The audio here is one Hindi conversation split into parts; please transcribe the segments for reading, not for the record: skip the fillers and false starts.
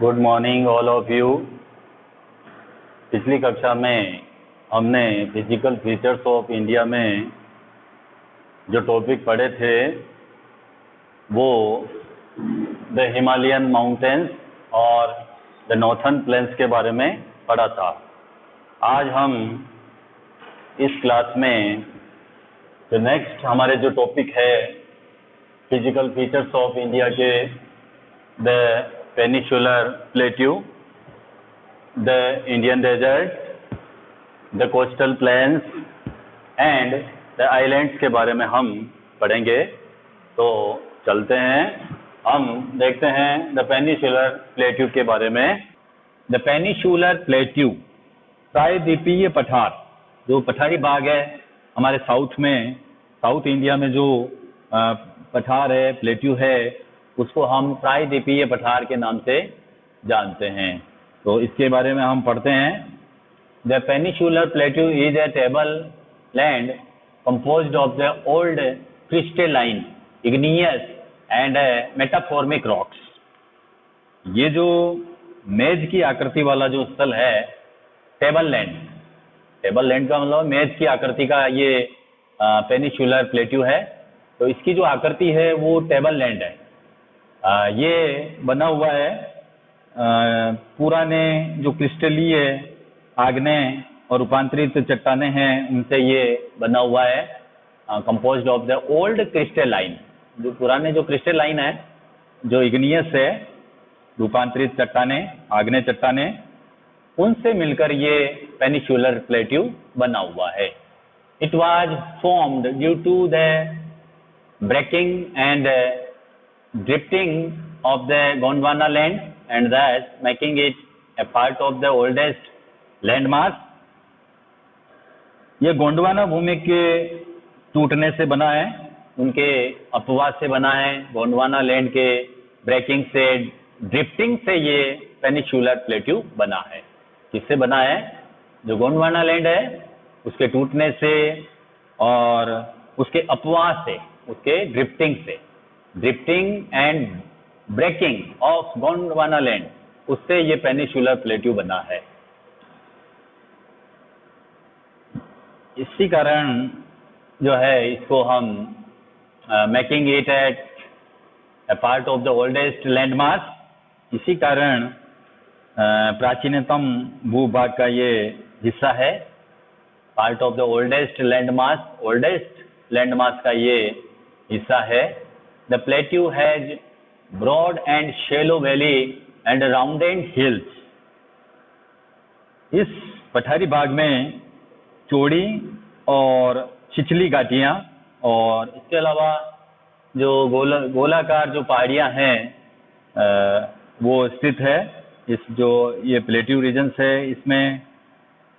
Good morning all of you. पिछली कक्षा में हमने फिजिकल फीचर्स ऑफ इंडिया में जो टॉपिक पढ़े थे वो द हिमालयन माउंटेन्स और द नॉर्थर्न प्लेन्स के बारे में पढ़ा था। आज हम इस क्लास में जो नेक्स्ट हमारे जो टॉपिक है फिजिकल फीचर्स ऑफ इंडिया के the peninsular plateau, the Indian desert, the coastal plains and the islands के बारे में हम पढ़ेंगे। तो चलते हैं, हम देखते हैं द पेनिनसुलर प्लेट्यू के बारे में। द पेनिनसुलर प्लेट्यू प्रायद्वीपीय पठार, जो पठारी भाग है हमारे साउथ इंडिया में जो पठार है, प्लेट्यू है, उसको हम प्रायद्वीपीय पठार के नाम से जानते हैं। तो इसके बारे में हम पढ़ते हैं। The peninsular plateau is A table land composed of the old crystalline, igneous and metamorphic rocks। ये जो मेज की आकृति वाला जो स्थल है टेबल लैंड का मतलब मेज की आकृति का ये पेनिनसुलर प्लेट्यू है। तो इसकी जो आकृति है वो टेबल लैंड है। ये बना हुआ है पुराने जो क्रिस्टलीय आग्नेय और रूपांतरित चट्टानें हैं उनसे ये बना हुआ है। Composed of the old crystalline, जो पुराने जो क्रिस्टलाइन है, जो इग्नियस है, रूपांतरित चट्टानें, आग्नेय चट्टानें, उनसे मिलकर ये पेनिनसुलर प्लेट्यू बना हुआ है। It was formed due to the breaking and drifting of the Gondwana land and that making it a part of the oldest landmark. ये गोंडवाना भूमि के टूटने से बना है, उनके अपवाद से बना है, गोंडवाना लैंड के ब्रेकिंग से, ड्रिफ्टिंग से ये पेनिनसुलर प्लेट्यू बना है। किससे बना है? जो गोंडवाना लैंड है उसके टूटने से और उसके अपवाद से, उसके drifting and breaking of Gondwana land, उससे ये पेनिनसुलर प्लेट्यू बना है। इसी कारण जो है इसको हम making it at a part of the oldest landmark, इसी कारण प्राचीनतम भूभाग का ये हिस्सा है। Part of the oldest landmark का ये हिस्सा है। The plateau has broad and shallow valley and rounded hills. इस पठारी भाग में चौड़ी और छिछली घाटियाँ और इसके अलावा जो गोलाकार जो पहाड़ियाँ हैं वो स्थित है। इस जो ये प्लेट्यू रीजन्स है इसमें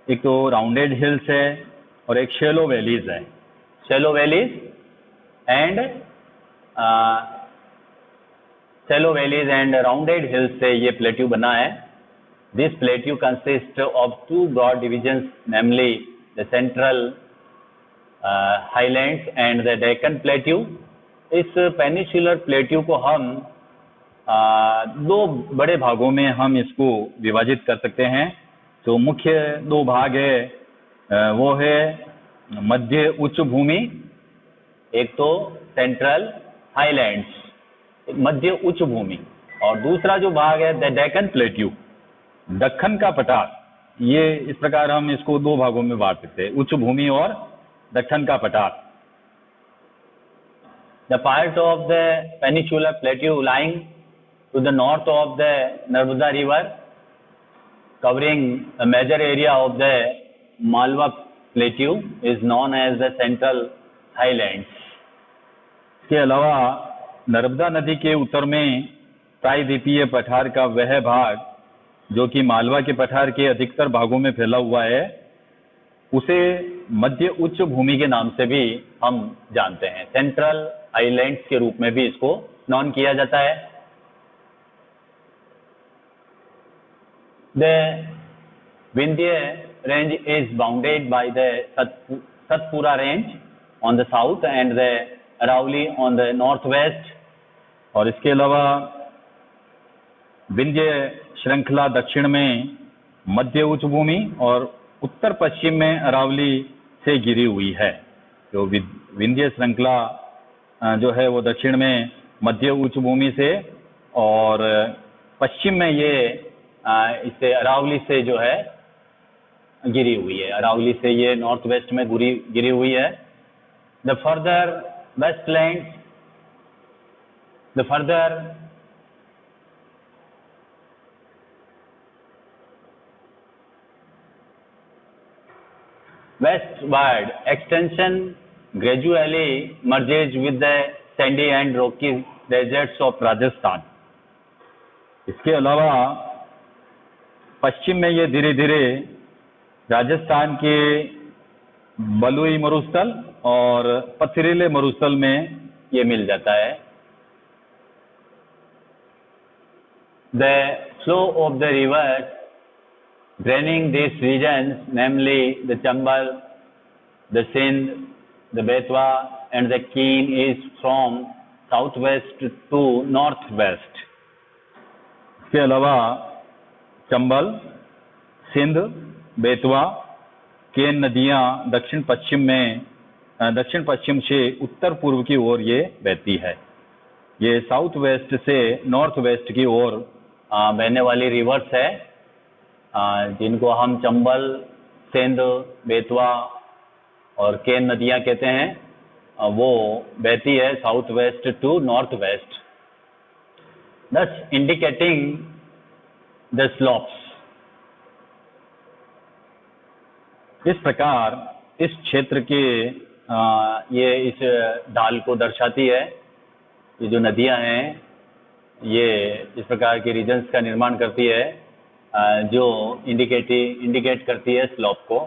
एक तो राउंडेड हिल्स है और एक शैलो वैलीज है। Shallow valleys and rounded hills से ये प्लेट्यू बना है। This plateau consist of two broad divisions, namely the central highlands and the Deccan plateau. इस पेनिनसुलर प्लेट्यू को हम दो बड़े भागों में हम इसको विभाजित कर सकते हैं। जो मुख्य दो भाग है वो है मध्य उच्च भूमि, एक तो सेंट्रल हाईलैंड्स, मध्य उच्च भूमि, और दूसरा जो भाग है द डेक्कन प्लेट्यू, दक्कन का पठार। ये इस प्रकार हम इसको दो भागों में बांट सकते हैं, उच्च भूमि और दक्कन का पठार। The part of the peninsular plateau lying to the north of the Narmada river, covering a major area of the Malwa Plateau is known as the Central Highlands। इसके अलावा नर्मदा नदी के उत्तर में प्रायद्वीपीय पठार का वह भाग जो कि मालवा के पठार के अधिकतर भागों में फैला हुआ है, उसे मध्य उच्च भूमि के नाम से भी हम जानते हैं। सेंट्रल आइलैंड्स के रूप में भी इसको नॉन किया जाता है। The Vindhya range is bounded by the Satpura range on the south and the Aravali on the north west. और इसके अलावा विंध्य श्रृंखला दक्षिण में मध्य उच्च भूमि और उत्तर पश्चिम में अरावली से घिरी हुई है। जो विंध्य श्रृंखला जो है वो दक्षिण में मध्य उच्च भूमि से और पश्चिम में ये इससे अरावली से जो है गिरी हुई है। अरावली से ये नॉर्थ वेस्ट में गिरी हुई है। The further westland, the further westward extension gradually merges with the sandy and rocky deserts of Rajasthan। इसके अलावा पश्चिम में ये धीरे धीरे राजस्थान के बलुई मरुस्थल और पथरीले मरुस्थल में ये मिल जाता है। The flow of the rivers draining these regions, namely the Chambal, the Sindh, the Betwa and the Keen, is from southwest to northwest। इसके अलावा चंबल, सिंध, बेतवा, केन नदियां दक्षिण पश्चिम से उत्तर पूर्व की ओर ये बहती है। ये साउथ वेस्ट से नॉर्थ वेस्ट की ओर बहने वाली रिवर्स है, जिनको हम चंबल, सिंध, बेतवा और केन नदियां कहते हैं। वो बहती है south west to north west, thus indicating the slopes। इस प्रकार इस क्षेत्र के ये इस ढाल को दर्शाती है। ये जो नदियां हैं ये इस प्रकार के रीजन्स का निर्माण करती है जो इंडिकेट करती है स्लोप को।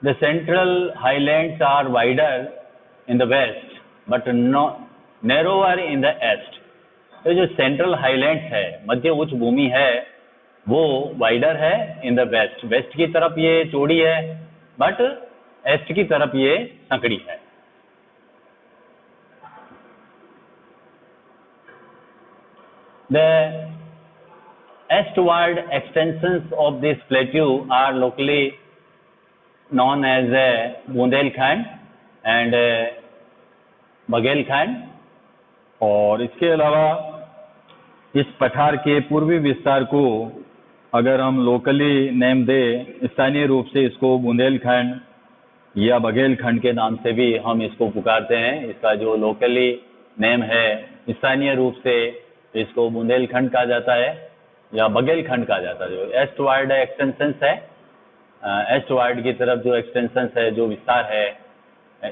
The central highlands are wider in the west but narrower in the east. तो जो सेंट्रल हाईलैंड्स है, मध्य उच्च भूमि है, वो वाइडर है इन द वेस्ट। वेस्ट की तरफ ये चौड़ी है बट ईस्ट की तरफ ये संकड़ी है। The eastward extensions of this plateau are locally known as Bundelkhand and Baghelkhand. और इसके अलावा इस पठार के पूर्वी विस्तार को अगर हम लोकली नेम दें, स्थानीय रूप से इसको बुंदेलखंड या बघेलखंड के नाम से भी हम इसको पुकारते हैं। इसका जो लोकली नेम है, स्थानीय रूप से इसको बुंदेलखंड कहा जाता है या बघेलखंड कहा जाता है। जो ईस्टवार्ड एक्सटेंशंस है, ईस्टवार्ड की तरफ जो एक्सटेंशंस है, जो विस्तार है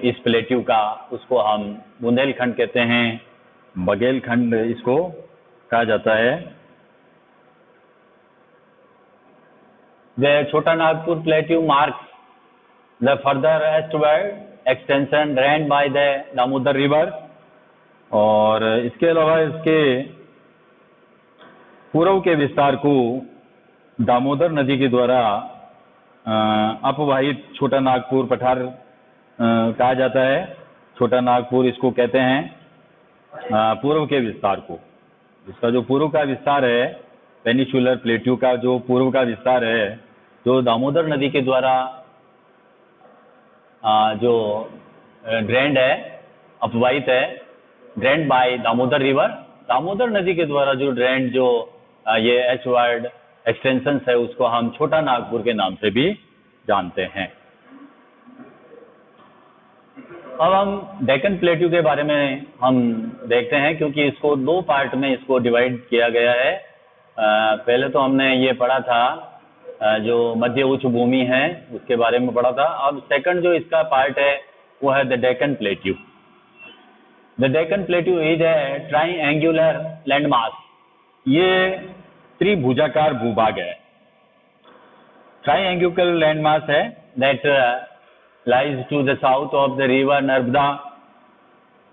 इस प्लेट्यू का, उसको हम बुंदेलखंड कहते हैं, बघेलखंड इसको कहा जाता है। The Chota Nagpur plateau marks the further eastward extension drained by the Damodar river. और इसके अलावा इसके पूर्व के विस्तार को दामोदर नदी के द्वारा अपवाहित छोटा नागपुर पठार कहा जाता है। छोटा नागपुर इसको कहते हैं पूर्व के विस्तार को। इसका जो पूर्व का विस्तार है, पेनिसुलर प्लेट्यू का जो पूर्व का विस्तार है, जो दामोदर नदी के द्वारा जो ड्रेन्ड है, अपवाहित है, drained by Damodar river. Damodar नदी के द्वारा जो ड्रेन्ड जो ये ईस्टवार्ड एक्सटेंशंस है, उसको हम छोटा नागपुर के नाम से भी जानते हैं। अब हम डेक्कन प्लेट्यू के बारे में हम देखते हैं, क्योंकि इसको दो पार्ट में इसको डिवाइड किया गया है। पहले तो हमने ये पढ़ा था जो मध्य उच्च भूमि है उसके बारे में पढ़ा था। अब सेकंड जो इसका पार्ट है वो है the Deccan plateau. The Deccan plateau is a triangular landmass. ये त्रिभुजाकार भूभाग है, ट्राइएंगुलर लैंडमास है that lies to the south of the river Narmada.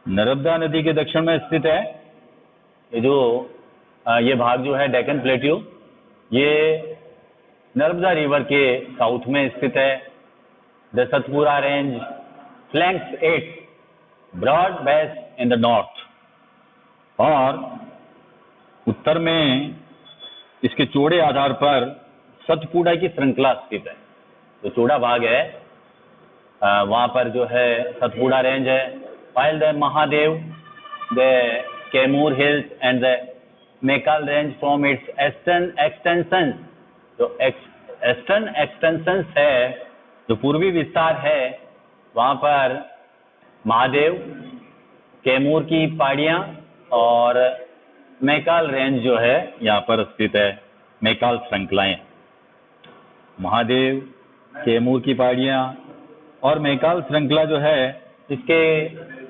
Narmada नदी के दक्षिण में स्थित है। ये जो ये भाग जो है डेक्कन प्लेट्यू, ये नर्मदा रिवर के साउथ में स्थित है। The Satpura range flanks it broad base in the north. और उत्तर में इसके चौड़े आधार पर सतपुड़ा की श्रृंखला स्थित है। जो चौड़ा भाग है वहाँ पर जो है सतपुड़ा रेंज है। while the Mahadev, the Kaimur Hills and the Mekal range from its eastern extensions, जो ईस्टर्न एक्सटेंशंस है, जो पूर्वी विस्तार है, वहाँ पर महादेव, कैमूर की पहाड़ियाँ और मैकाल रेंज जो है यहाँ पर स्थित है। मैकाल श्रृंखलाएं, महादेव, कैमूर की पहाड़ियाँ और मैकाल श्रृंखला जो है इसके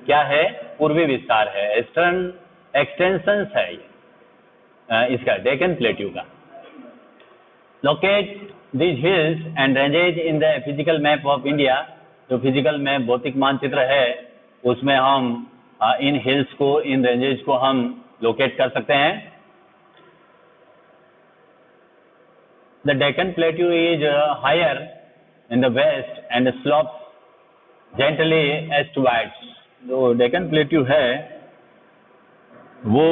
क्या है, पूर्वी विस्तार है, ईस्टर्न एक्सटेंशंस है ये इसका डेक्कन प्लेट्यू का। Locate these hills and ranges in the physical map of India, जो फिजिकल मैप भौतिक मानचित्र है उसमें हम इन हिल्स को, इन रेंजेस को हम लोकेट कर सकते हैं। The Deccan Plateau is higher in the west and slopes gently eastwards. जो डेक्कन प्लेट्यू है वो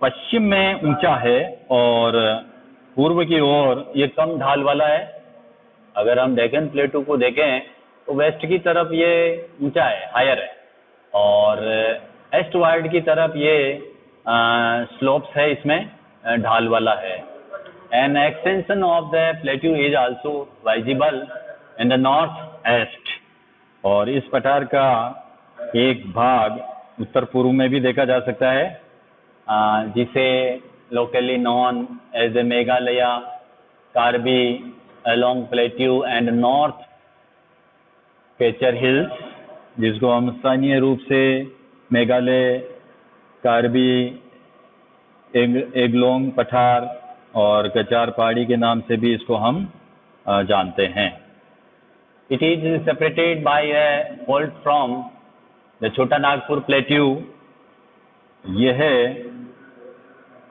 पश्चिम में ऊंचा है और पूर्व की ओर ये कम ढाल वाला है। अगर हम डेक्कन प्लेटू को देखें तो वेस्ट की तरफ ये ऊंचा है, हायर है, और ईस्टवर्ड की तरफ ये स्लोप्स है, इसमें ढाल वाला है। An extension of the plateau is also visible in the north east, और इस पठार का एक भाग उत्तर पूर्व में भी देखा जा सकता है, जिसे locally known as the Meghalaya, Karbi, along Plateau and North Pechar Hills, जिसको हम स्थानीय रूप से मेघालय, कार्बी, एगलोंग पठार और कचार पहाड़ी के नाम से भी इसको हम जानते हैं। It is separated by a fault from the छोटा नागपुर प्लेट्यू। यह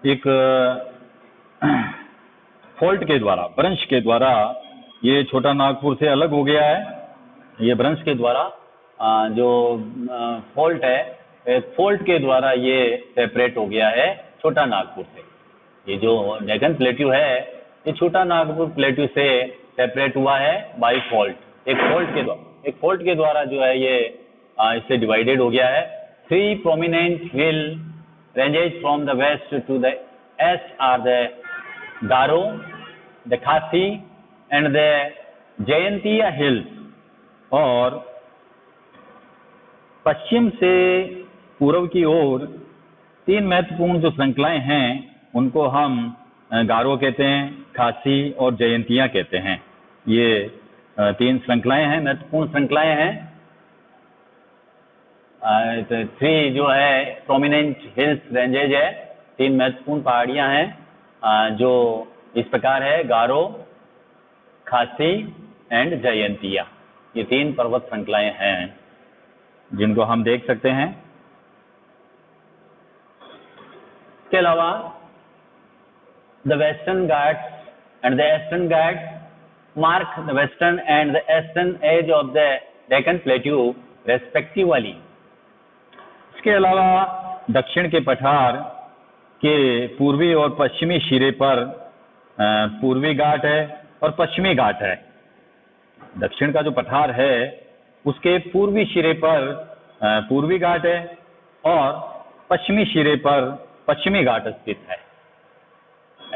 एक फॉल्ट के द्वारा, भ्रंश के द्वारा ये छोटा नागपुर से अलग हो गया है। ये भ्रंश के द्वारा जो फॉल्ट है, फॉल्ट के द्वारा ये सेपरेट हो गया है छोटा नागपुर से। ये जो डेक्कन प्लेट्यू है ये छोटा नागपुर प्लेट्यू से सेपरेट हुआ है बाय फॉल्ट, एक फॉल्ट के द्वारा जो है ये इससे डिवाइडेड हो गया है। 3 prominent hill ranges from the west to the east are the Garo, the Khasi and the Jayantiya hills, और पश्चिम से पूर्व की ओर 3 महत्वपूर्ण जो श्रृंखलाएं हैं उनको हम गारो कहते हैं, खासी और जयंतिया कहते हैं। ये 3 श्रृंखलाएं हैं, महत्वपूर्ण श्रृंखलाएं हैं। 3 जो है प्रोमिनेंट हिल्स रेंजेज है, 3 महत्वपूर्ण पहाड़ियां हैं जो इस प्रकार है, गारो, खासी एंड जयंतिया। ये 3 पर्वत श्रृंखलाएं हैं जिनको हम देख सकते हैं। इसके अलावा the western Ghats and the Eastern Ghats mark the western and the eastern edge of the Deccan plateau respectively. इसके अलावा दक्षिण के पठार के पूर्वी और पश्चिमी सिरे पर पूर्वी घाट है और पश्चिमी घाट है। दक्षिण का जो पठार है उसके पूर्वी सिरे पर पूर्वी घाट है और पश्चिमी सिरे पर पश्चिमी घाट स्थित है।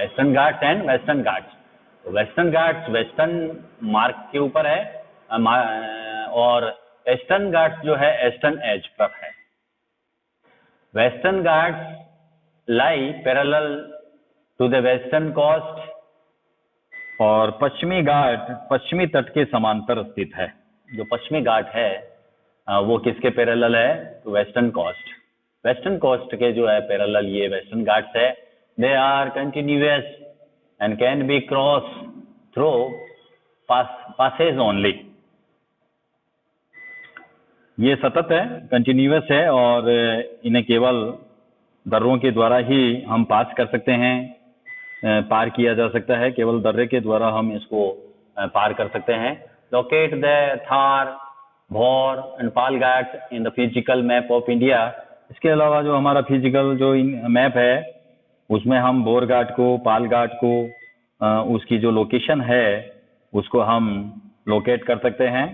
Eastern Ghats and western Ghats. तो वेस्टर्न घाट्स वेस्टर्न मार्ग के ऊपर है और ईस्टर्न घाट्स जो है ईस्टर्न एज पर है। Western Ghats lie parallel to the western coast, और पश्चिमी घाट पश्चिमी तट के समांतर स्थित है। जो पश्चिमी घाट है वो किसके पैरेलल है? तो वेस्टर्न कोस्ट। वेस्टर्न कोस्ट के जो है पैरेलल ये वेस्टर्न घाट्स है। They are continuous and can be cross through passes only. ये सतत है, कंटिन्यूअस है और इन्हें केवल दर्रों के द्वारा ही हम पास कर सकते हैं, पार किया जा सकता है। केवल दर्रे के द्वारा हम इसको पार कर सकते हैं। Locate the Thar, Bhor and Palghat in the physical map of India. इसके अलावा जो हमारा फिजिकल जो मैप है उसमें हम बोर घाट को, पाल घाट को, उसकी जो लोकेशन है उसको हम लोकेट कर सकते हैं।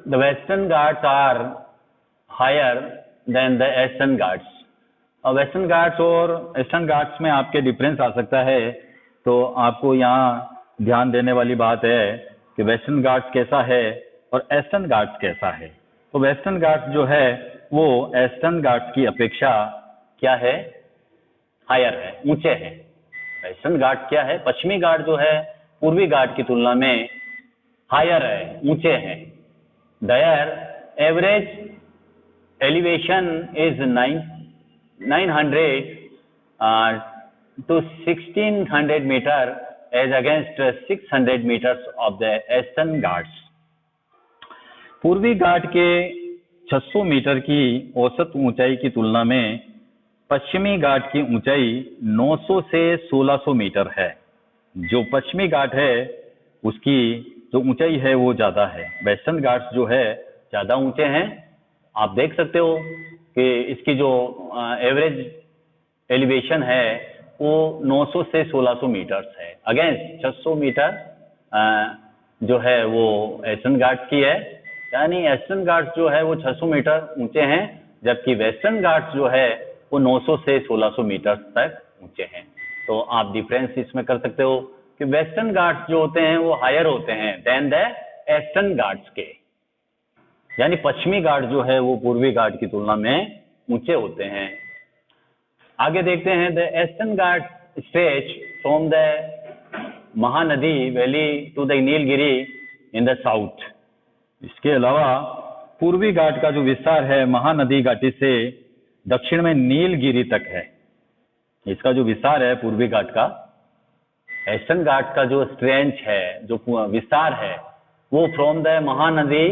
The Western Ghats are higher than the Eastern Ghats. और वेस्टर्न घाट्स और ईस्टर्न घाट्स में आपके डिफरेंस आ सकता है, तो आपको यहाँ ध्यान देने वाली बात है कि वेस्टर्न घाट्स कैसा है और ईस्टर्न घाट्स कैसा है। तो वेस्टर्न घाट्स जो है वो ईस्टर्न घाट्स की अपेक्षा क्या है, हायर है, ऊंचे हैं। वेस्टर्न घाट क्या है, पश्चिमी घाट जो है पूर्वी घाट की तुलना में हायर है, ऊंचे हैं। Their average elevation is 900 to 1600 metre as against 600 metres of the Eastern Ghats. पूर्वी घाट के 600 मीटर की औसत ऊंचाई की तुलना में पश्चिमी घाट की ऊंचाई 900 से 1600 मीटर है। जो पश्चिमी घाट है उसकी जो ऊंचाई है वो ज्यादा है, वेस्टर्न घाट्स जो है ज्यादा ऊंचे हैं। आप देख सकते हो कि इसकी जो एवरेज एलिवेशन है वो 900 से 1600 मीटर्स है, अगेंस्ट 600 मीटर जो है वो ईस्टर्न घाट्स की है। यानी ईस्टर्न घाट्स जो है वो 600 मीटर ऊंचे हैं, जबकि वेस्टर्न घाट्स जो है वो 900 से 1600 मीटर तक ऊंचे हैं। तो आप डिफरेंस इसमें कर सकते हो कि वेस्टर्न घाट्स जो होते हैं वो हायर होते हैं देन द ईस्टर्न घाट्स के, यानी पश्चिमी घाट जो है वो पूर्वी घाट की तुलना में ऊंचे होते हैं। आगे देखते हैं, the Eastern Ghat stretch from the Mahanadi valley to the Nilgiri in the south. इसके अलावा पूर्वी घाट का जो विस्तार है महानदी घाटी से दक्षिण में नीलगिरी तक है, इसका जो विस्तार है पूर्वी घाट का। ईस्टर्न घाट का जो स्ट्रेच है, जो विस्तार है, वो from the Mahanadi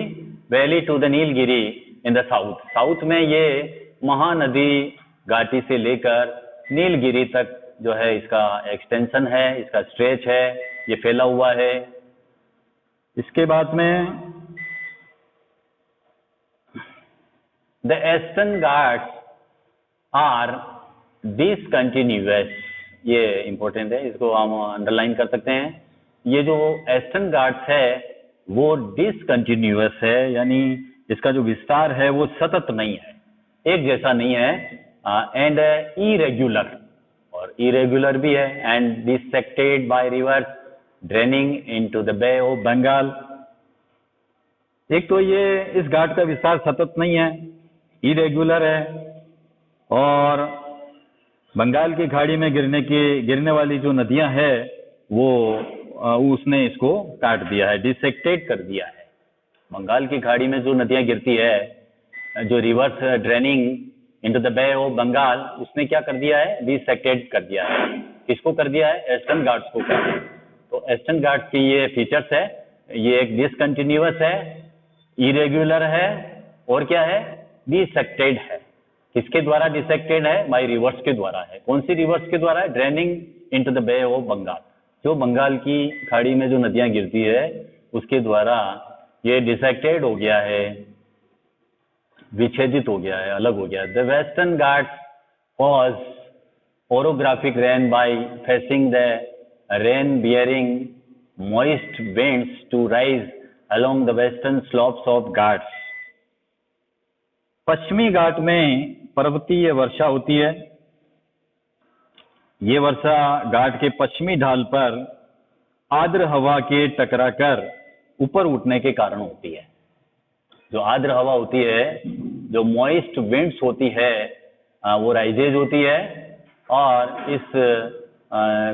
valley to the Nilgiri in the south. South में ये महानदी घाटी से लेकर नीलगिरी तक जो है इसका एक्सटेंशन है, इसका स्ट्रेच है, ये फैला हुआ है। इसके बाद में the Eastern Ghats are discontinuous, ये इंपॉर्टेंट है, इसको हम अंडरलाइन कर सकते हैं। ये जो ईस्टर्न घाट्स है वो डिसकंटिन्यूअस है, यानी इसका जो विस्तार है वो सतत नहीं है, एक जैसा नहीं है, एंड इरेग्युलर, और इरेग्युलर भी है, and dissected by rivers draining into the Bay of Bengal. एक तो ये इस घाट का विस्तार सतत नहीं है, इरेग्युलर है, और बंगाल की खाड़ी में गिरने वाली जो नदियां हैं वो उसने इसको काट दिया है, डिसेक्टेड कर दिया है। बंगाल की खाड़ी में जो नदियां गिरती है, जो rivers draining into the Bay of Bengal, उसने क्या कर दिया है, डिसेक्टेड कर दिया है। किसको कर दिया है, ईस्टर्न घाट्स को कर दिया। तो ईस्टर्न घाट्स की ये फीचर्स है, ये एक डिसकंटिन्यूअस है, इरेग्युलर है, और क्या है, डिसेक्टेड है। किसके द्वारा डिसेक्टेड है, बाय रिवर्स के द्वारा है। कौन सी रिवर्स के द्वारा है, draining into the Bay of Bengal, जो बंगाल की खाड़ी में जो नदियां गिरती है उसके द्वारा ये डिसेक्टेड हो गया है, विच्छेदित हो गया है, अलग हो गया है। The western Ghats cause orographic rain by facing the rain bearing moist winds to rise along the western slopes of Ghats. पश्चिमी घाट में पर्वतीय वर्षा होती है। ये वर्षा घाट के पश्चिमी ढाल पर आर्द्र हवा के टकराकर ऊपर उठने के कारण होती है। जो आर्द्र हवा होती है, जो मॉइस्ट विंड्स होती है, वो राइजेज होती है, और इस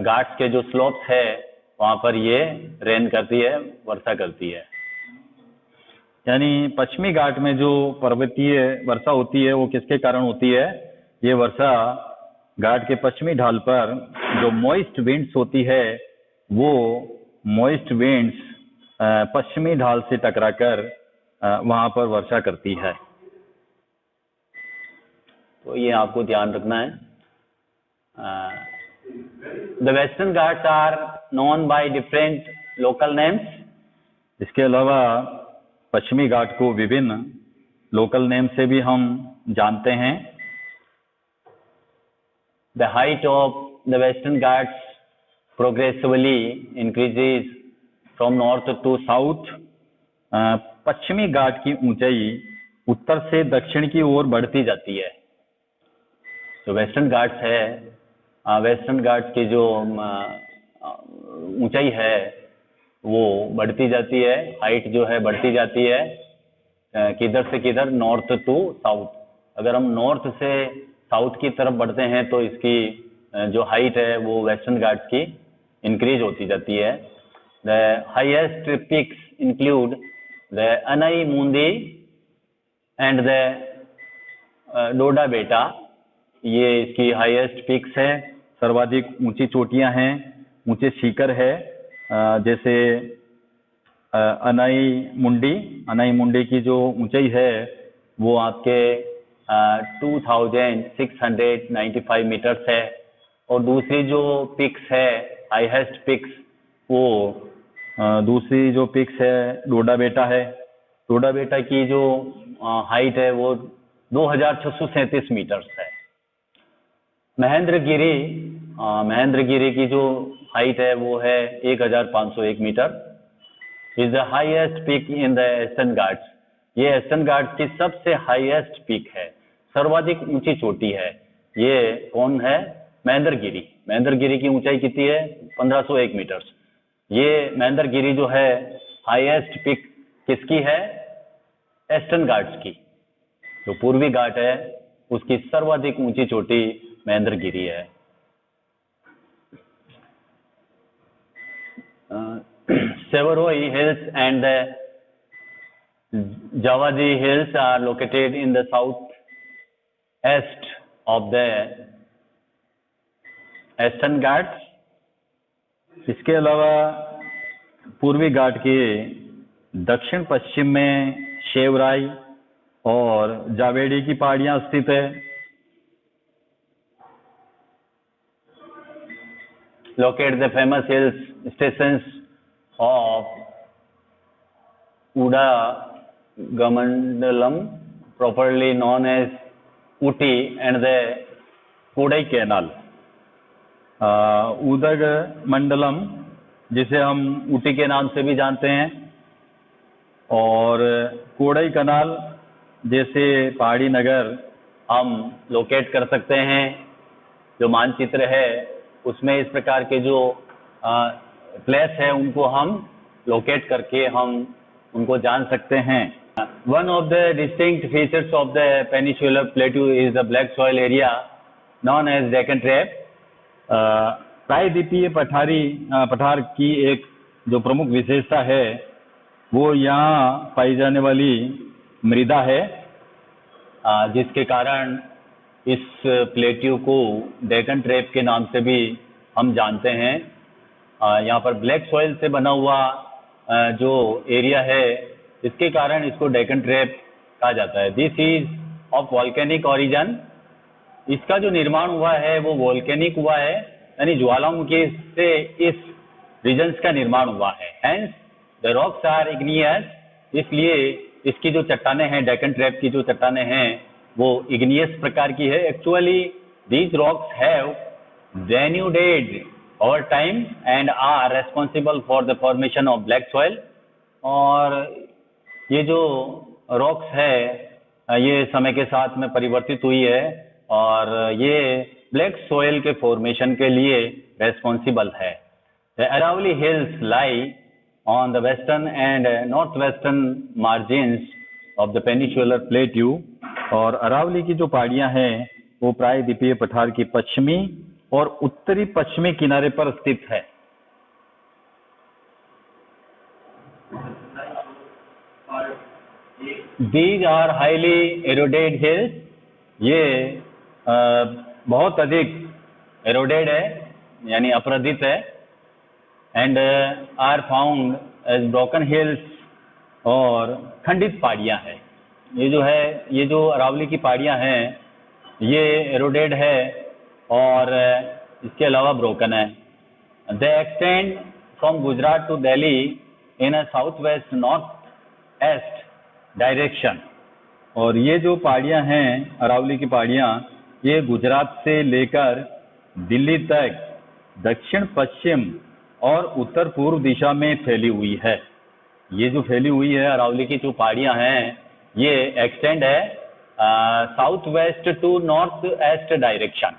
घाट्स के जो स्लोप्स है वहां पर ये रेन करती है, वर्षा करती है। यानी पश्चिमी घाट में जो पर्वतीय वर्षा होती है वो किसके कारण होती है, ये वर्षा घाट के पश्चिमी ढाल पर जो मॉइस्ट विंड्स होती है वो मॉइस्ट विंड्स पश्चिमी ढाल से टकराकर वहां पर वर्षा करती है। तो ये आपको ध्यान रखना है। The western Ghats are known by different local names. इसके अलावा पश्चिमी घाट को विभिन्न लोकल नेम से भी हम जानते हैं। the height of the Western Ghats progressively increases from north to south. पश्चिमी घाट की ऊंचाई उत्तर से दक्षिण की ओर बढ़ती जाती है। जो वेस्टर्न घाट्स है, वेस्टर्न घाट्स की जो ऊंचाई है वो बढ़ती जाती है, हाइट जो है बढ़ती जाती है, किधर से किधर, नॉर्थ टू साउथ। अगर हम नॉर्थ से साउथ की तरफ बढ़ते हैं तो इसकी जो हाइट है वो वेस्टर्न घाट्स की इंक्रीज होती जाती है। The highest peaks include the Anai Mudi and the डोडा बेटा। ये इसकी हाईएस्ट पिक्स है, सर्वाधिक ऊंची चोटियां हैं, ऊंचे शिखर है, जैसे अनाई मुंडी की जो ऊंचाई है वो आपके 2695 मीटर्स है। और दूसरी जो पिक्स है, हाईएस्ट पिक्स, वो दूसरी जो पिक्स है डोडा बेटा है। डोडा बेटा की जो हाइट है वो 2637 मीटर्स है। महेंद्रगिरी की जो हाइट है वो है 1501 metre. Is the highest peak in the Eastern Ghats. ये ईस्टर्न घाट्स की सबसे हाईएस्ट पीक है, सर्वाधिक ऊंची चोटी है। ये कौन है? महेंद्रगिरी की ऊंचाई कितनी है? 1501 मीटर्स। ये महेंद्रगिरी जो है हाईएस्ट पीक किसकी है? ईस्टर्न घाट्स की। जो पूर्वी घाट है उसकी सर्वाधिक ऊंची चोटी महेंद्रगिरी है। Sevaroi Hills and the Javaji Hills are located in the southeast of the Eastern Ghats. इसके अलावा पूर्वी घाट के दक्षिण पश्चिम में शेवराई और जावेडी की पहाड़ियां स्थित है। Locate the famous hill stations of Udagamandalam, properly known as Uti, and the Kodaikanal। Udhagamandalam, जिसे हम ऊटी के नाम से भी जानते हैं, और कोडाई कनाल जैसे पहाड़ी नगर हम लोकेट कर सकते हैं। जो मानचित्र है उसमें इस प्रकार के जो प्लेस है उनको हम लोकेट करके हम उनको जान सकते हैं। One of the distinct features of the peninsular plateau is the black soil area known as Deccan trap. प्रायद्वीपीय पठार की एक जो प्रमुख विशेषता है वो यहाँ पाई जाने वाली मृदा है, जिसके कारण इस प्लेट्यू को डेक्कन ट्रैप के नाम से भी हम जानते हैं। यहाँ पर ब्लैक सॉइल से बना हुआ जो एरिया है, इसके कारण इसको डेक्कन ट्रैप कहा जाता है। This is of volcanic origin. इसका जो निर्माण हुआ है वो वॉल्केनिक हुआ है, यानी ज्वालामुखी से इस रीजन्स का निर्माण हुआ है। Hence the rocks are igneous. इसलिए इसकी जो चट्टानें हैं, डेक्कन ट्रैप की जो चट्टानें हैं वो इग्नियस प्रकार की है। Actually these rocks have denuded over time and are responsible for the formation of black soil। और ये जो रॉक्स है ये समय के साथ में परिवर्तित हुई है और ये ब्लैक सॉइल के फॉर्मेशन के लिए रेस्पॉन्सिबल है। The Aravalli Hills lie on the western and northwestern margins of the peninsular plateau। और अरावली की जो पहाड़ियां हैं वो प्रायद्वीपीय पठार की पश्चिमी और उत्तरी पश्चिमी किनारे पर स्थित है। These are highly eroded hills। ये बहुत अधिक eroded है यानी अपरदित है। and are found as broken hills। और खंडित पहाड़ियां हैं। ये जो अरावली की पहाड़ियां हैं ये eroded है और इसके अलावा ब्रोकन है। They extend from Gujarat to Delhi in a southwest northeast direction। और ये जो पहाड़ियां हैं, अरावली की पहाड़ियां, ये गुजरात से लेकर दिल्ली तक दक्षिण पश्चिम और उत्तर पूर्व दिशा में फैली हुई है। ये जो फैली हुई है अरावली की जो पहाड़ियाँ हैं, ये एक्सटेंड है south west to north east direction.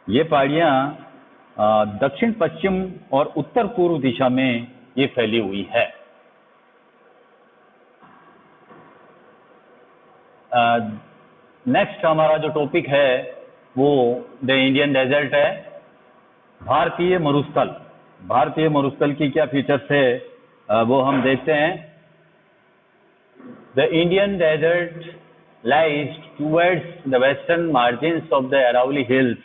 ये पहाड़ियाँ दक्षिण पश्चिम और उत्तर पूर्व दिशा में ये फैली हुई है। नेक्स्ट हमारा जो टॉपिक है वो द इंडियन डेजर्ट है, भारतीय मरुस्थल। भारतीय मरुस्थल की क्या फीचर्स है वो हम देखते हैं। The Indian desert lies towards the western margins of the Aravali hills.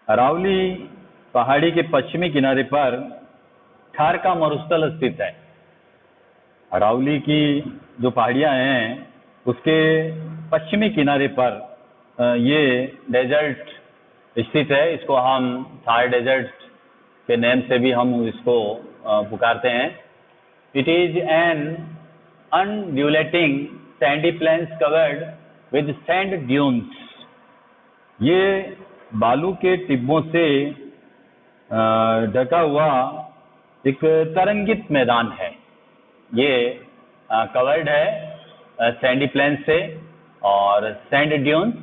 Aravali पहाड़ी के पश्चिमी किनारे पर थार का मरुस्थल स्थित है। अरावली की जो पहाड़ियाँ हैं उसके पश्चिमी किनारे पर ये डेजर्ट स्थित है। इसको हम थार डेजर्ट के नेम से भी हम इसको पुकारते हैं। It is an undulating sandy plains covered with sand dunes. ये बालू के टिब्बों से ढका हुआ एक तरंगित मैदान है। ये कवर्ड है सैंडी प्लेन से और sand dunes,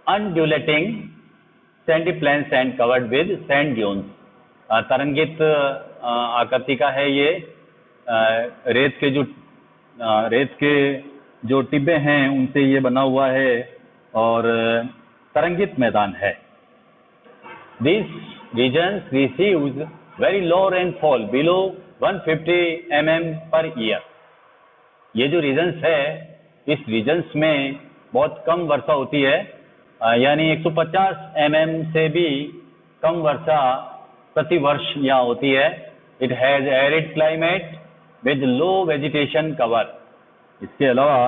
undulating sandy plains and covered with sand dunes. तरंगित आकृति का है ये। रेत के जो टिब्बे हैं उनसे ये बना हुआ है और तरंगित मैदान है। This regions receives very low rainfall below 150 mm पर ईयर। ये जो रीजन्स है, इस रीजन्स में बहुत कम वर्षा होती है, यानी 150 mm से भी कम वर्षा प्रति वर्ष यहाँ होती है। It has arid climate with low vegetation cover. इसके अलावा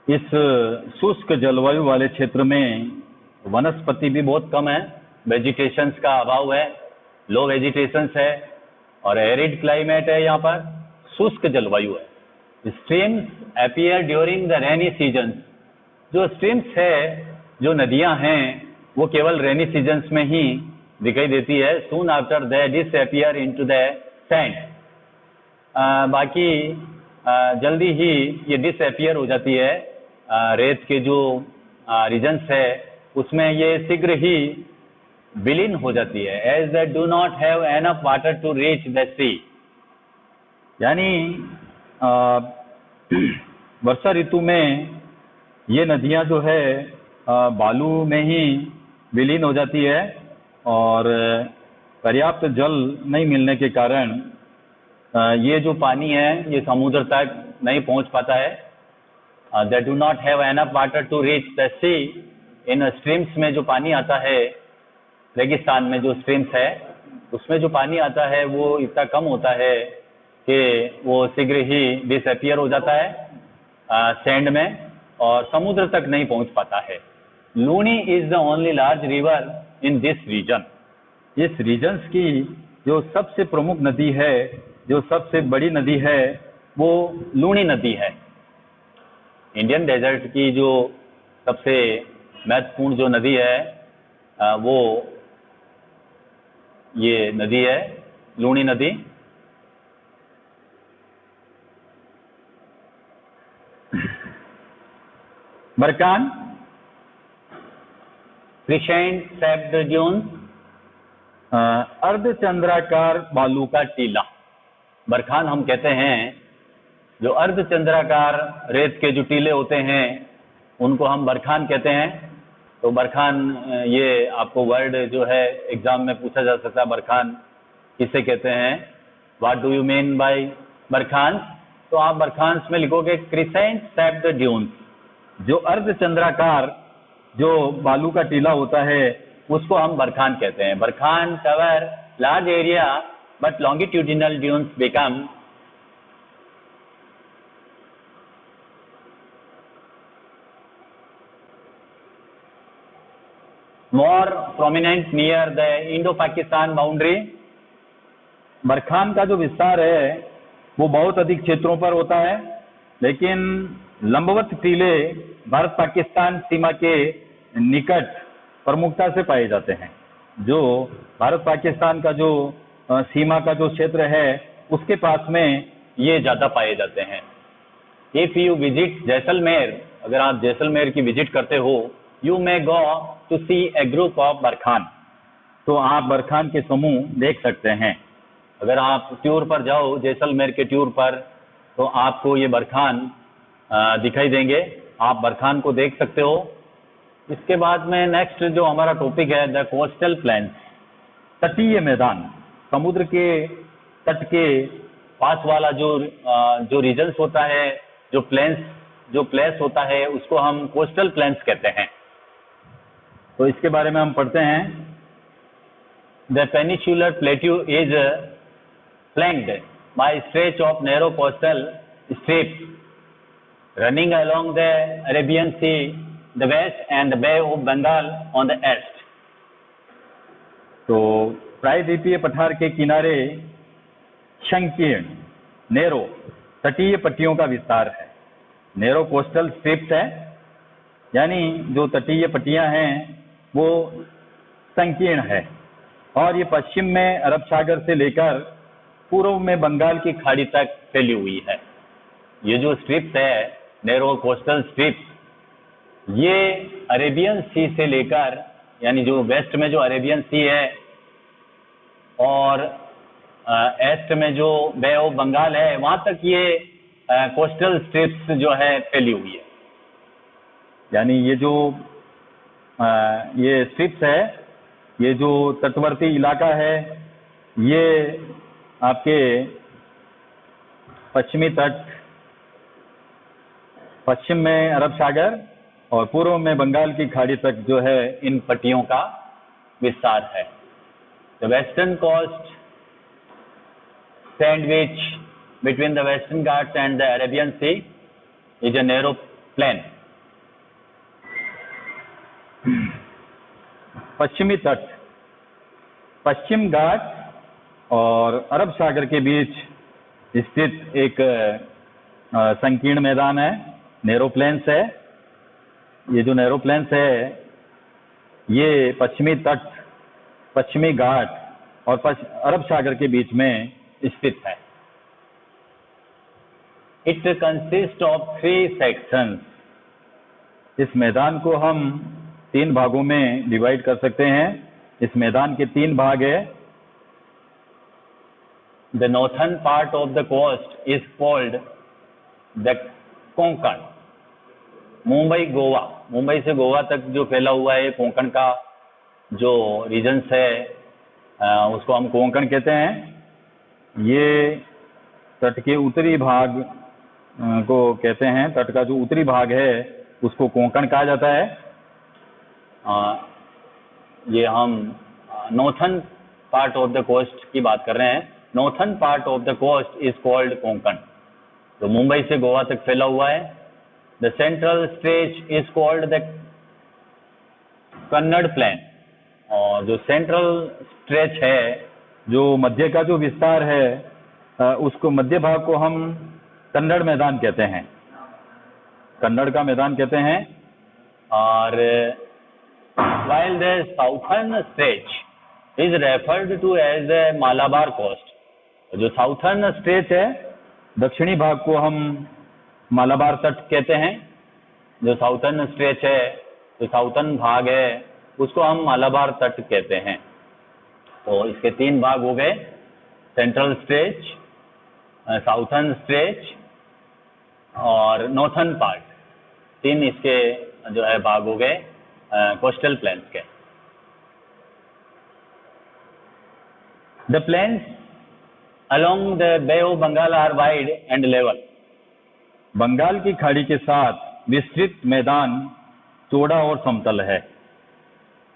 इस शुष्क जलवायु वाले क्षेत्र में वनस्पति भी बहुत कम है, वेजिटेशंस का अभाव है, लो वेजिटेशंस है और एरिड क्लाइमेट है। यहाँ पर शुष्क जलवायु है। Streams appear during the rainy season. जो स्ट्रीम्स है, जो नदियाँ हैं, वो केवल रेनी सीजन्स में ही दिखाई देती है। Soon after they disappear into the sand. बाकी जल्दी ही ये डिसअपीयर हो जाती है। रेत के जो रीजन्स है उसमें ये शीघ्र ही विलीन हो जाती है। As they do not have enough water to reach the sea. यानी वर्षा ऋतु में ये नदियाँ जो है बालू में ही विलीन हो जाती है और पर्याप्त जल नहीं मिलने के कारण ये जो पानी है ये समुद्र तक नहीं पहुंच पाता है। They do not have enough water to reach the sea. इन स्ट्रीम्स में जो पानी आता है, रेगिस्तान में जो स्ट्रीम्स है उसमें जो पानी आता है वो इतना कम होता है कि वो शीघ्र ही डिसअपीयर हो जाता है सैंड में और समुद्र तक नहीं पहुंच पाता है। Luni is the only large river in this region. इस रीजन्स की जो सबसे प्रमुख नदी है, जो सबसे बड़ी नदी है, वो लूनी नदी है। इंडियन डेजर्ट की जो सबसे महत्वपूर्ण जो नदी है वो ये नदी है, लूनी नदी। बरकान, क्रिसेंट शेप्ड ड्यून्स, अर्धचंद्राकार बालू का टीला। बरखान हम कहते हैं जो अर्धचंद्राकार रेत के जो टीले होते हैं उनको हम बरखान कहते हैं। तो बरखान ये आपको वर्ड जो है एग्जाम में पूछा जा सकता है, बरखान किसे कहते हैं, what do you mean by barchan. तो आप बरखान में लिखोगे क्रिसेंट शेप्ड ड्यून्स। जो अर्धचंद्राकार जो बालू का टीला होता है उसको हम बरखान कहते हैं। Barchan cover large area but longitudinal dunes become more prominent near the Indo-Pakistan boundary। Barchan का जो विस्तार है वो बहुत अधिक क्षेत्रों पर होता है, लेकिन लंबवत टीले भारत पाकिस्तान सीमा के निकट प्रमुखता से पाए जाते हैं। जो भारत पाकिस्तान का जो सीमा का जो क्षेत्र है उसके पास में ये ज़्यादा पाए जाते हैं। इफ़ यू विजिट जैसलमेर, अगर आप जैसलमेर की विजिट करते हो, you may go to see a group of barchan, तो आप बरखान के समूह देख सकते हैं। अगर आप टूर पर जाओ, जैसलमेर के टूर पर, तो आपको ये बरखान दिखाई देंगे, आप बरखान को देख सकते हो। इसके बाद में नेक्स्ट जो हमारा टॉपिक है, द कोस्टल प्लेन्स, तटीय मैदान। समुद्र के तट के पास वाला जो रीजन्स होता है, जो प्लेस होता है, उसको हम कोस्टल प्लेन्स कहते हैं। तो इसके बारे में हम पढ़ते हैं। The peninsular plateau is flanked by stretch of narrow coastal strips running along the Arabian Sea, the west, and the Bay of Bengal on the east. तो प्रायद्वीपीय पठार के किनारे संकीर्ण नेरो तटीय पट्टियों का विस्तार है। नेरो कोस्टल स्ट्रिप्स है, यानी जो तटीय पट्टियां हैं वो संकीर्ण है, और ये पश्चिम में अरब सागर से लेकर पूर्व में बंगाल की खाड़ी तक फैली हुई है। ये जो स्ट्रिप्स है, नैरो कोस्टल स्ट्रिप्स, ये अरेबियन सी से लेकर, यानी जो वेस्ट में जो अरेबियन सी है और ईस्ट में जो बे ऑफ बंगाल है, वहां तक ये कोस्टल स्ट्रिप्स जो है फैली हुई है। यानी ये जो ये स्ट्रिप्स है, ये जो तटवर्ती इलाका है, ये आपके पश्चिमी तट, पश्चिम में अरब सागर और पूर्व में बंगाल की खाड़ी तक जो है इन पट्टियों का विस्तार है। The western coast sandwich between the western Ghats and the Arabian sea is a narrow plain. पश्चिमी तट, पश्चिम घाट और अरब सागर के बीच स्थित एक संकीर्ण मैदान है, नैरो प्लेन्स है। ये जो नैरो प्लेन्स है, ये पश्चिमी तट, पश्चिमी घाट और अरब सागर के बीच में स्थित है। It consist of 3 sections. इस मैदान को हम 3 भागों में डिवाइड कर सकते हैं। इस मैदान के 3 भाग है। The northern part of the coast is called the Konkan. Mumbai Goa, Mumbai से गोवा तक जो फैला हुआ है कोंकण का जो रीजन्स है, उसको हम कोंकण कहते हैं। ये तट के उत्तरी भाग को कहते हैं। तट का जो उत्तरी भाग है उसको कोंकण कहा जाता है। ये हम northern part of the coast की बात कर रहे हैं। Northern part of the coast is called Konkan, तो मुंबई से गोवा तक फैला हुआ है। The central stretch is called the Kannada plain, और जो सेंट्रल स्ट्रेच है, जो मध्य का जो विस्तार है, उसको मध्य भाग को हम कन्नड़ मैदान कहते हैं, कन्नड़ का मैदान कहते हैं। और while the southern stretch is referred to as the Malabar coast, जो साउथर्न स्ट्रेच है, दक्षिणी भाग को हम मालाबार तट कहते हैं। जो साउथर्न स्ट्रेच है, जो साउथर्न भाग है, उसको हम मालाबार तट कहते हैं। तो इसके 3 भाग हो गए, सेंट्रल स्ट्रेच, साउथर्न स्ट्रेच और नॉर्थर्न पार्ट। 3 इसके जो है भाग हो गए कोस्टल प्लेन्स के। The plains along the Bay of Bengal are wide and level। Bengal की खाड़ी के साथ विस्तृत मैदान चौड़ा और समतल है।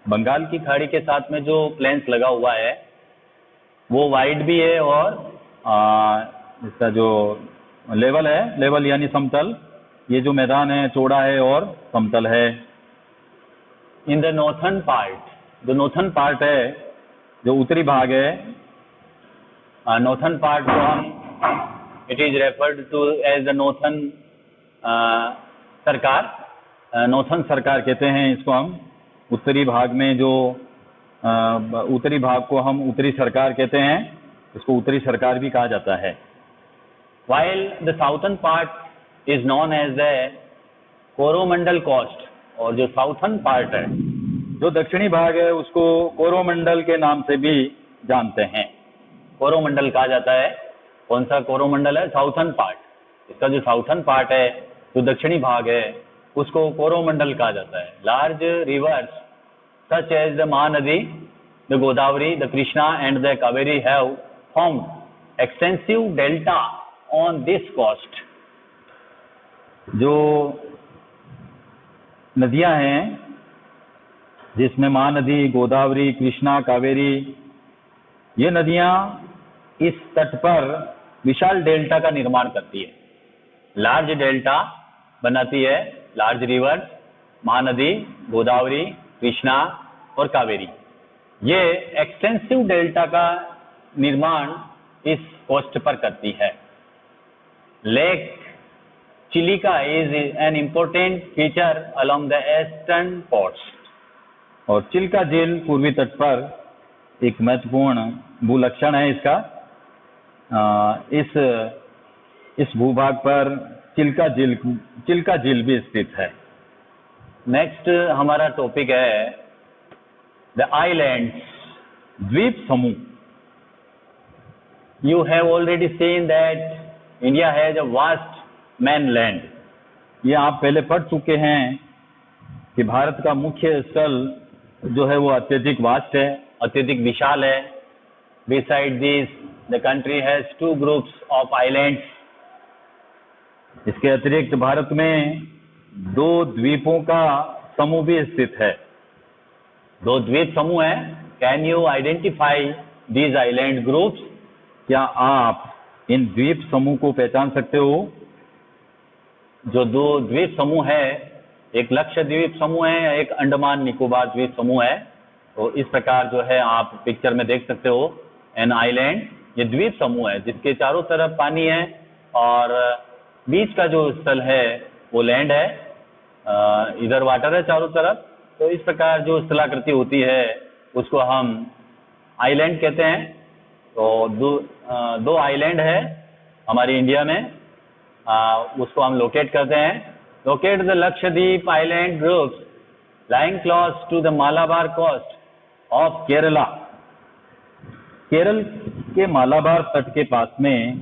बंगाल की खाड़ी के साथ में जो प्लेन्स लगा हुआ है वो वाइड भी है, और इसका जो लेवल है, लेवल यानी समतल, ये जो मैदान है चौड़ा है और समतल है। इन द नॉर्थन पार्ट, जो नॉर्थन पार्ट है, जो उत्तरी भाग है, नॉर्थन पार्ट को हम, it is referred to as the northern Sarkar, northern Sarkar कहते हैं इसको हम। उत्तरी भाग में जो उत्तरी भाग को हम उत्तरी सरकार कहते हैं, इसको उत्तरी सरकार भी कहा जाता है। While the southern part is known as the Coromandel coast, और जो साउथर्न पार्ट है, जो दक्षिणी भाग है, उसको कोरोमंडल के नाम से भी जानते हैं। कोरोमंडल कहा जाता है। कौन सा कोरोमंडल है? Southern part. इसका जो साउथर्न पार्ट है, जो दक्षिणी भाग है, उसको कोरोमंडल कहा जाता है। Large reverse such as the Mahanadi, the Godavari, the Krishna and the Kaveri have formed extensive delta on this coast. जो नदियां हैं, जिसमें महानदी, गोदावरी, कृष्णा, कावेरी, ये नदियां इस तट पर विशाल डेल्टा का निर्माण करती है। लार्ज डेल्टा बनाती है। लार्ज रिवर्स, महानदी, गोदावरी, कृष्णा और कावेरी, ये एक्सटेंसिव डेल्टा का निर्माण इस कोस्ट पर करती है। Lake Chilika is an important feature along the eastern coast. और चिल्का झील पूर्वी तट पर एक महत्वपूर्ण भूलक्षण है इसका। इस भूभाग पर चिल्का झील भी स्थित है। नेक्स्ट हमारा टॉपिक है द आइलैंड्स, द्वीप समूह। You have already seen that India has a vast mainland. ये आप पहले पढ़ चुके हैं कि भारत का मुख्य स्थल जो है वो अत्यधिक वास्ट है, अत्यधिक विशाल है। Beside this the country has 2 groups of islands. इसके अतिरिक्त भारत में 2 द्वीपों का समूह भी स्थित है। 2 द्वीप समूह हैं। Can you identify these island groups? क्या आप इन द्वीप समूह को पहचान सकते हो? जो 2 द्वीप समूह है, एक लक्षद्वीप समूह है, एक अंडमान निकोबार द्वीप समूह है। तो इस प्रकार जो है आप पिक्चर में देख सकते हो एन आइलैंड, ये द्वीप समूह है जिसके चारों तरफ पानी है और बीच का जो स्थल है वो लैंड है। इधर वाटर है चारों तरफ। तो इस प्रकार जो स्थलाकृति होती है उसको हम आइलैंड कहते हैं। तो 2 आइलैंड है हमारी इंडिया में, उसको हम लोकेट करते हैं। Locate the Lakshadweep island groups lying close to the Malabar coast of Kerala. Kerala के मालाबार तट के पास में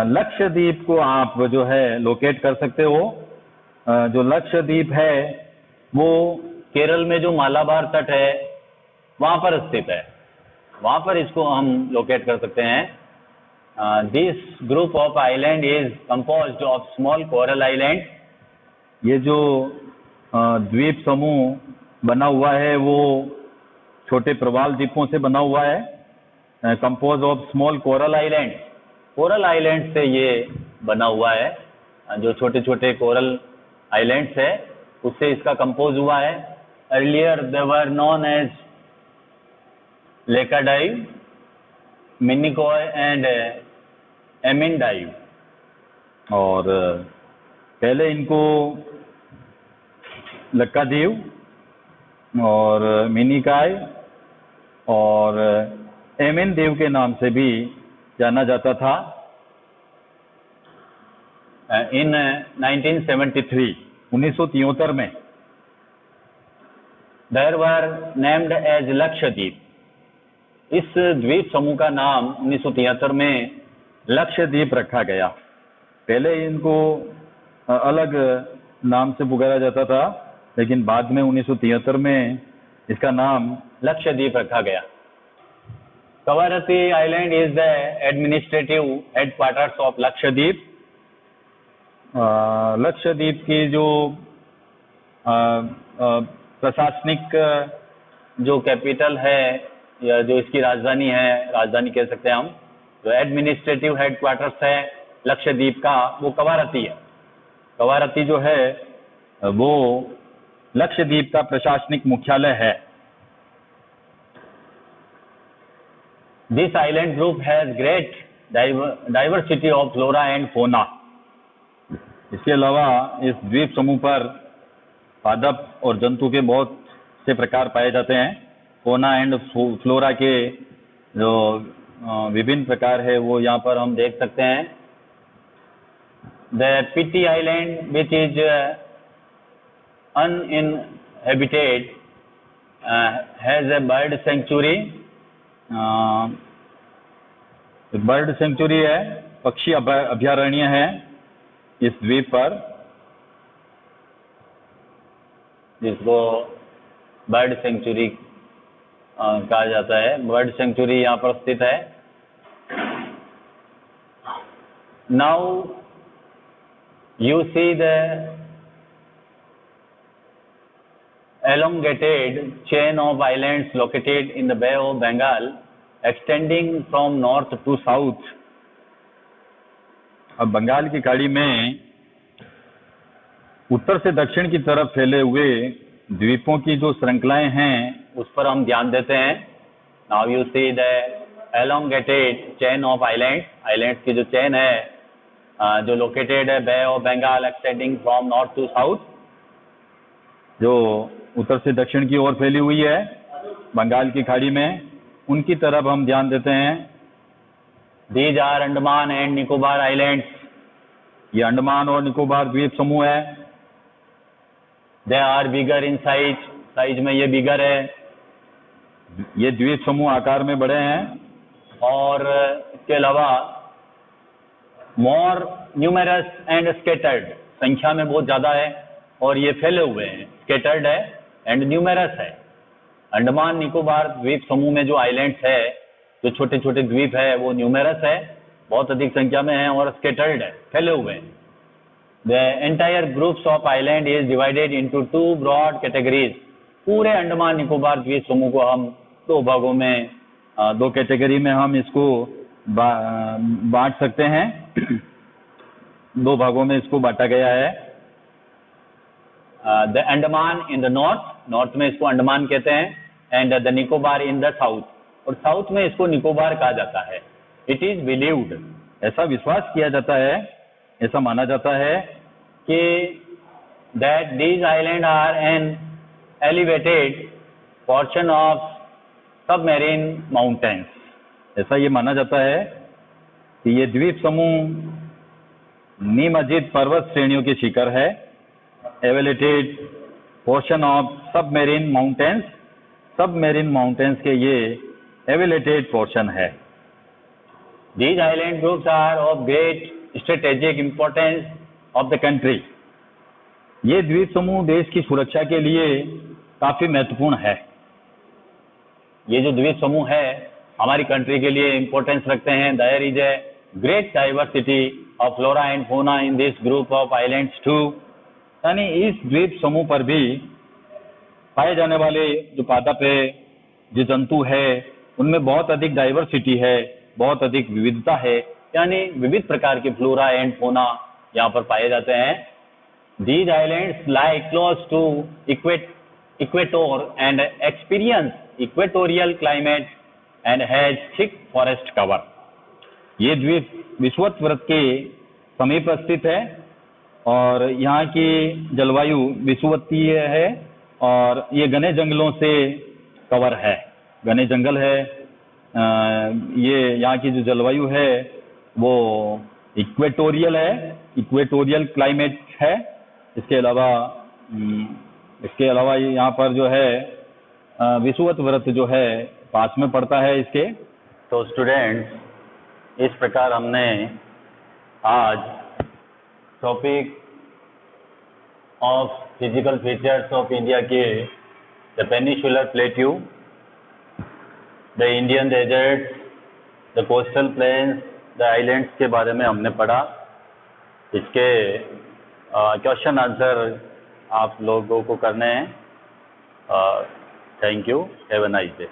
लक्षद्वीप को आप जो है लोकेट कर सकते हो। जो लक्षद्वीप है वो केरल में जो मालाबार तट है वहां पर स्थित है, वहां पर इसको हम लोकेट कर सकते हैं। This group of island is composed of small coral island. ये जो द्वीप समूह बना हुआ है वो छोटे प्रवाल द्वीपों से बना हुआ है। Compose of small coral island, coral island से ये बना हुआ है। जो छोटे छोटे कोरल आइलैंड्स है उससे इसका कंपोज हुआ है। Earlier they were known as Laccadive, Minicoy and Amindive. और पहले इनको लक्कादीव और मिनिकाय और एमिन देव के नाम से भी जाना जाता था। इन 1973 1973 में there were named as Lakshadweep. इस द्वीप समूह का नाम 1973 में लक्षद्वीप रखा गया। पहले इनको अलग नाम से पुकारा जाता था, लेकिन बाद में 1973 में इसका नाम लक्षद्वीप रखा गया। Kavaratti island is the administrative headquarters of Lakshadweep. Lakshadweep की जो प्रशासनिक जो कैपिटल है या जो इसकी राजधानी है, राजधानी कह सकते हैं हम, जो एडमिनिस्ट्रेटिव हेडक्वार्टर्स है लक्षद्वीप का, वो कवारत्ती है। कवारत्ती जो है वो लक्षद्वीप का प्रशासनिक मुख्यालय है। This island group has great diversity of flora and fauna. इसके अलावा इस द्वीप समूह पर पादप और जंतु के बहुत से प्रकार पाए जाते हैं। फोना एंड फ्लोरा के जो विभिन्न प्रकार है वो यहाँ पर हम देख सकते हैं। The Pitti island which is uninhabited has a bird sanctuary। Bird sanctuary है, पक्षी अभयारण्य है इस द्वीप पर, जिसको बर्ड सेंचुरी कहा जाता है। बर्ड सेंचुरी यहाँ पर स्थित है। Now you see the elongated chain of islands located in the Bay of Bengal extending from north to south। अब बंगाल की खाड़ी में उत्तर से दक्षिण की तरफ फैले हुए द्वीपों की जो श्रृंखलाएं हैं उस पर हम ध्यान देते हैं। Now you see the elongated chain of islands की जो चेन है जो लोकेटेड है bay of Bengal extending from north to south, जो उत्तर से दक्षिण की ओर फैली हुई है बंगाल की खाड़ी में, उनकी तरफ हम ध्यान देते हैं। These are Andaman and Nicobar islands. ये अंडमान और निकोबार द्वीप समूह है। They are bigger in size में ये बिगर है। ये द्वीप समूह आकार में बड़े हैं और इसके अलावा मोर न्यूमेरस एंड स्केटर्ड, संख्या में बहुत ज़्यादा है और ये फैले हुए हैं। स्केटर्ड है एंड न्यूमेरस है। अंडमान निकोबार द्वीप समूह में जो आइलैंड्स है, जो छोटे छोटे द्वीप है, वो न्यूमेरस है, बहुत अधिक संख्या में है, और स्केटर्ड है, फैले हुए हैं। The entire groups of island is divided into 2 broad categories. पूरे अंडमान निकोबार द्वीप समूह को हम दो भागों में, दो कैटेगरी में हम इसको बांट सकते हैं। दो भागों में इसको बांटा गया है। The Andaman in the north में इसको अंडमान कहते हैं, and the Nicobar in the south, और साउथ में इसको निकोबार कहा जाता है। इट इज बिलीव्ड, ऐसा विश्वास किया जाता है, ऐसा माना जाता है कि that these island are an elevated portion of submarine mountains. ऐसा ये माना जाता है कि ये द्वीप समूह निमज्जित पर्वत श्रेणियों के शिखर है। Elevated portion of submarine mountains, submarine mountains के ये एवेलेटेड पोर्शन है। These island groups are of great strategic importance of the country. ये द्वीप समूह देश की सुरक्षा के लिए काफी महत्वपूर्ण है। ये जो द्वीप समूह है हमारी कंट्री के लिए इंपॉर्टेंस रखते हैं। There is a great diversity of flora and fauna in this group of islands too. यानी इस द्वीप समूह पर भी पाए जाने वाले जो पादप है, जो जंतु है, उनमें बहुत अधिक डाइवर्सिटी है, बहुत अधिक विविधता है। यानी विविध प्रकार के फ्लोरा एंड फौना यहाँ पर पाए जाते हैं। These islands lie close to equator and experience equatorial climate and has thick forest cover. ये द्वीप विषुवत वृत्त के समीप स्थित है और यहाँ की जलवायु विषुवतीय है और ये घने जंगलों से कवर है, घने जंगल है। ये यहाँ की जो जलवायु है वो इक्वेटोरियल है, इक्वेटोरियल क्लाइमेट है। इसके अलावा यहाँ पर जो है विषुवत वृत्त जो है पास में पड़ता है इसके। तो स्टूडेंट्स, इस प्रकार हमने आज topic of physical features of India के the peninsular plateau, the Indian deserts, the coastal plains, the islands के बारे में हमने पढ़ा। इसके क्वेश्चन आंसर आप लोगों को करने हैं। Thank you, have a nice day.